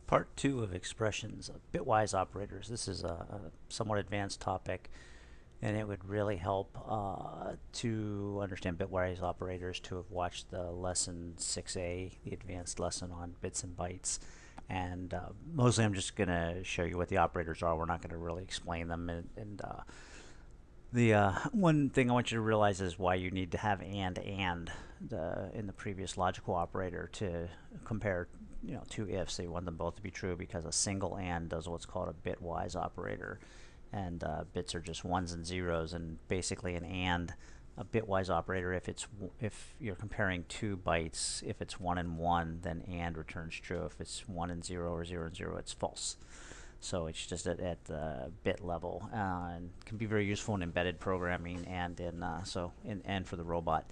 Part two of expressions of bitwise operators. This is a somewhat advanced topic, and it would really help to understand bitwise operators to have watched the lesson 6A, the advanced lesson on bits and bytes. And mostly I'm just going to show you what the operators are. We're not going to really explain them. And the one thing I want you to realize is why you need to have and in the previous logical operator to compare two ifs. You want them both to be true because a single and does what's called a bitwise operator, and bits are just ones and zeros, and basically a bitwise operator, if you're comparing two bytes, if it's 1 and 1, then and returns true. If it's 1 and 0 or 0 and 0, it's false. So it's just at the bit level, and can be very useful in embedded programming and and for the robot.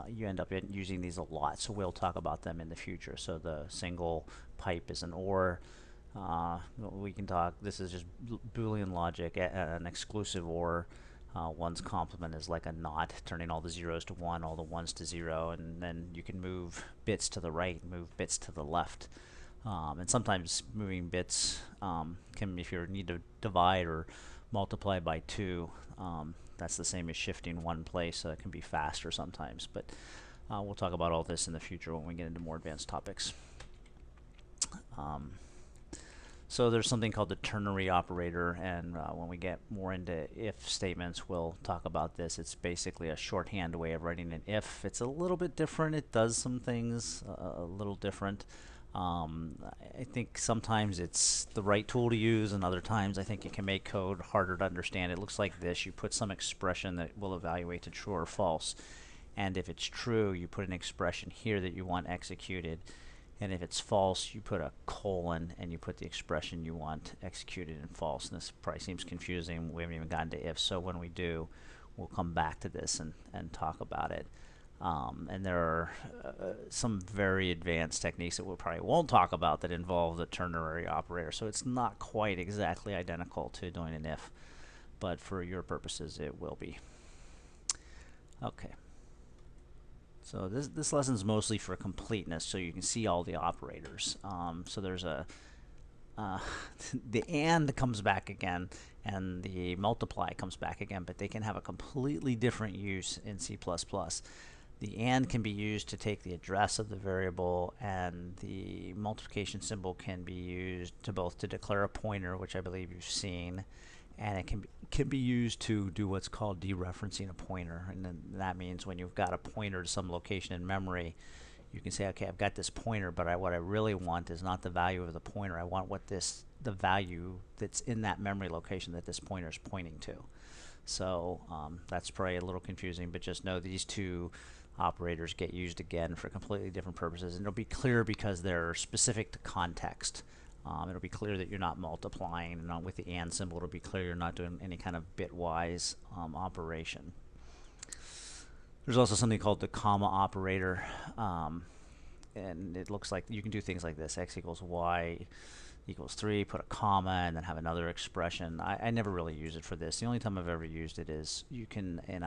You end up using these a lot, so we'll talk about them in the future. So the single pipe is an OR. We can talk, this is just Boolean logic, an exclusive OR. One's complement is like a not, turning all the zeros to 1, all the ones to 0, and then you can move bits to the right, move bits to the left. And sometimes moving bits can, if you need to divide or multiply by 2, that's the same as shifting one place, so it can be faster sometimes. But we'll talk about all this in the future when we get into more advanced topics. So there's something called the ternary operator, and when we get more into if statements, we'll talk about this. It's basically a shorthand way of writing an if. It's a little bit different. It does some things a little different. I think sometimes it's the right tool to use, and other times I think it can make code harder to understand. It looks like this. You put some expression that will evaluate to true or false, and if it's true, you put an expression here that you want executed, and if it's false, you put a colon and you put the expression you want executed in false. And this probably seems confusing. We haven't even gotten to if, so when we do, we'll come back to this and talk about it. And there are some very advanced techniques that we probably won't talk about that involve the ternary operator. So it's not quite exactly identical to doing an if, but for your purposes, it will be. Okay. So this lesson is mostly for completeness, so you can see all the operators. So there's the and comes back again, and the multiply comes back again, but they can have a completely different use in C++. The and can be used to take the address of the variable, and the multiplication symbol can be used to both to declare a pointer, which I believe you've seen, and it can be used to do what's called dereferencing a pointer. And then that means when you've got a pointer to some location in memory, you can say, okay, I've got this pointer, but what I really want is not the value of the pointer. I want the value that's in that memory location that this pointer is pointing to. So that's probably a little confusing, but just know these two operators get used again for completely different purposes, and it'll be clear because they're specific to context. It'll be clear that you're not multiplying, and with the and symbol, it'll be clear you're not doing any kind of bitwise operation. There's also something called the comma operator, and it looks like you can do things like this: x equals y equals 3, put a comma, and then have another expression. I never really use it for this. The only time I've ever used it is you can, in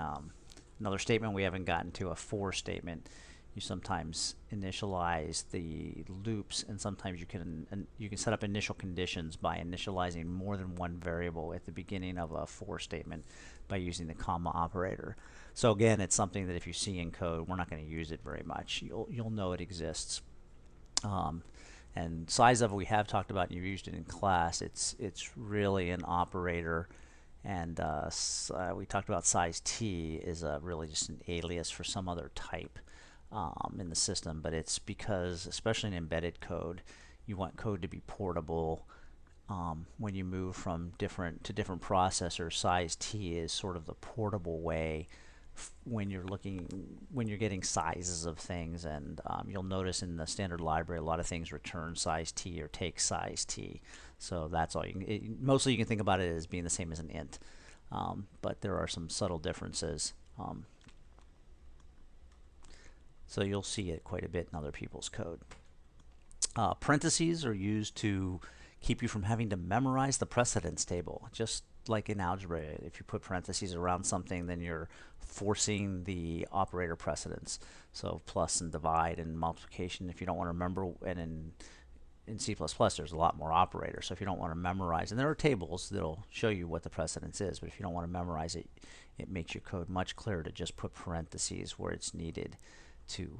another statement we haven't gotten to, a for statement, you sometimes initialize the loops, and sometimes you can set up initial conditions by initializing more than one variable at the beginning of a for statement by using the comma operator. So again, it's something that if you see in code, we're not going to use it very much. You'll know it exists. And size of, we have talked about, and you've used it in class. It's really an operator. And we talked about size t is really just an alias for some other type in the system, but it's because, especially in embedded code, you want code to be portable. When you move from different processors, size t is sort of the portable way when you're getting sizes of things. And you'll notice in the standard library a lot of things return size t or take size t. So that's all you can, mostly you can think about it as being the same as an int, but there are some subtle differences. So you'll see it quite a bit in other people's code. Parentheses are used to keep you from having to memorize the precedence table. Just like in algebra, if you put parentheses around something, then you're forcing the operator precedence. So plus and divide and multiplication, if you don't want to remember, and in C++, there's a lot more operators. So if you don't want to memorize, and there are tables that'll show you what the precedence is, but if you don't want to memorize it, it makes your code much clearer to just put parentheses where it's needed to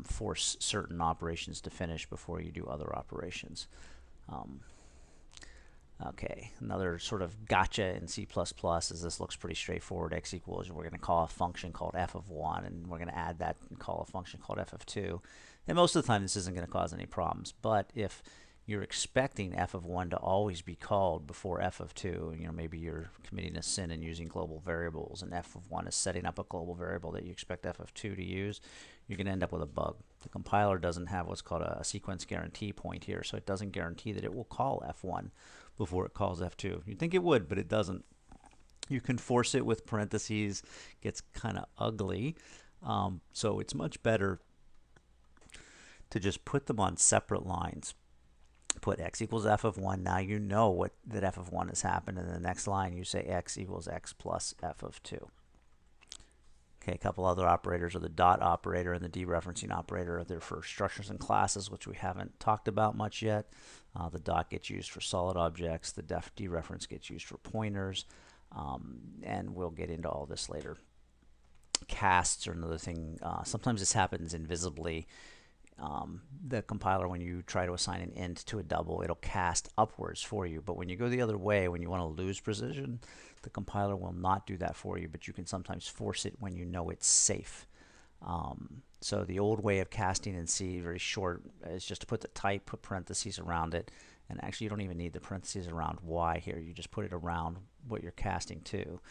force certain operations to finish before you do other operations. Okay, another sort of gotcha in C++ is this looks pretty straightforward. X equals, we're going to call a function called f of 1, and we're going to add that and call a function called f of 2. And most of the time this isn't going to cause any problems, but if you're expecting f of 1 to always be called before f of 2, you know, maybe you're committing a sin and using global variables, and f of 1 is setting up a global variable that you expect f of 2 to use, you're going to end up with a bug. The compiler doesn't have what's called a sequence guarantee point here, so it doesn't guarantee that it will call f1 before it calls f2. You'd think it would, but it doesn't. You can force it with parentheses. Gets kind of ugly. So it's much better to just put them on separate lines. Put x equals f of 1. Now you know that f of 1 has happened. And in the next line you say x equals x plus f of 2. Okay, a couple other operators are the dot operator and the dereferencing operator. They're for structures and classes, which we haven't talked about much yet. The dot gets used for solid objects. The dereference gets used for pointers. And we'll get into all this later. Casts are another thing. Sometimes this happens invisibly. The compiler, when you try to assign an int to a double, it'll cast upwards for you. But when you go the other way, when you want to lose precision, the compiler will not do that for you, but you can sometimes force it when you know it's safe. So the old way of casting in C, very short, is just to put the type, put parentheses around it, and actually you don't even need the parentheses around y here. You just put it around what you're casting to.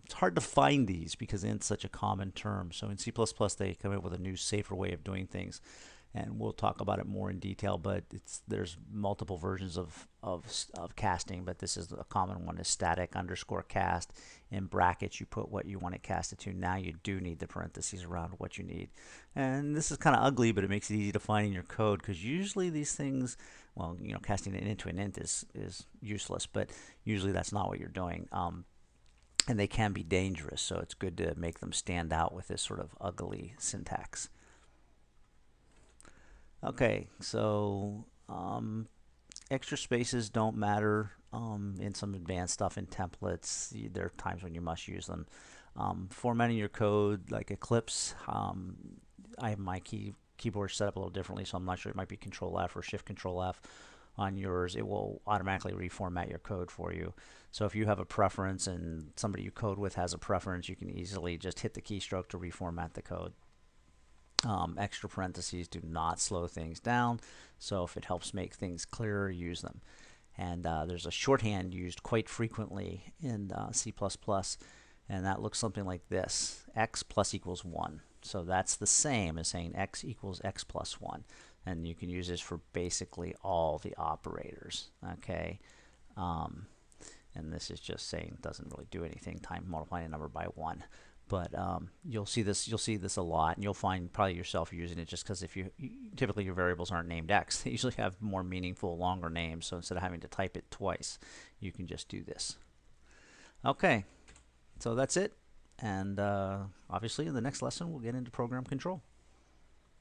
It's hard to find these because it's such a common term. So in C++ they come up with a new, safer way of doing things, and we'll talk about it more in detail. But there's multiple versions of casting, but this is a common one: is static underscore cast. In brackets you put what you want it casted to. Now you do need the parentheses around what you need, and this is kind of ugly, but it makes it easy to find in your code, because usually these things, well, you know, casting it into an int is useless, but usually that's not what you're doing. And they can be dangerous, so it's good to make them stand out with this sort of ugly syntax. Okay, so extra spaces don't matter in some advanced stuff in templates. There are times when you must use them. Formatting your code like Eclipse, I have my keyboard set up a little differently, so I'm not sure. It might be Control F or Shift Control F. On yours, it will automatically reformat your code for you. So if you have a preference and somebody you code with has a preference, you can easily just hit the keystroke to reformat the code. Extra parentheses do not slow things down, so if it helps make things clearer, use them. And there's a shorthand used quite frequently in C++, and that looks something like this: x plus equals 1. So that's the same as saying x equals x plus 1. And you can use this for basically all the operators. Okay, and this is just saying doesn't really do anything, time multiplying a number by 1. But you'll see this a lot, and you'll find probably yourself using it just because typically your variables aren't named x. They usually have more meaningful, longer names. So instead of having to type it twice, you can just do this. Okay, so that's it. And obviously in the next lesson we'll get into program control.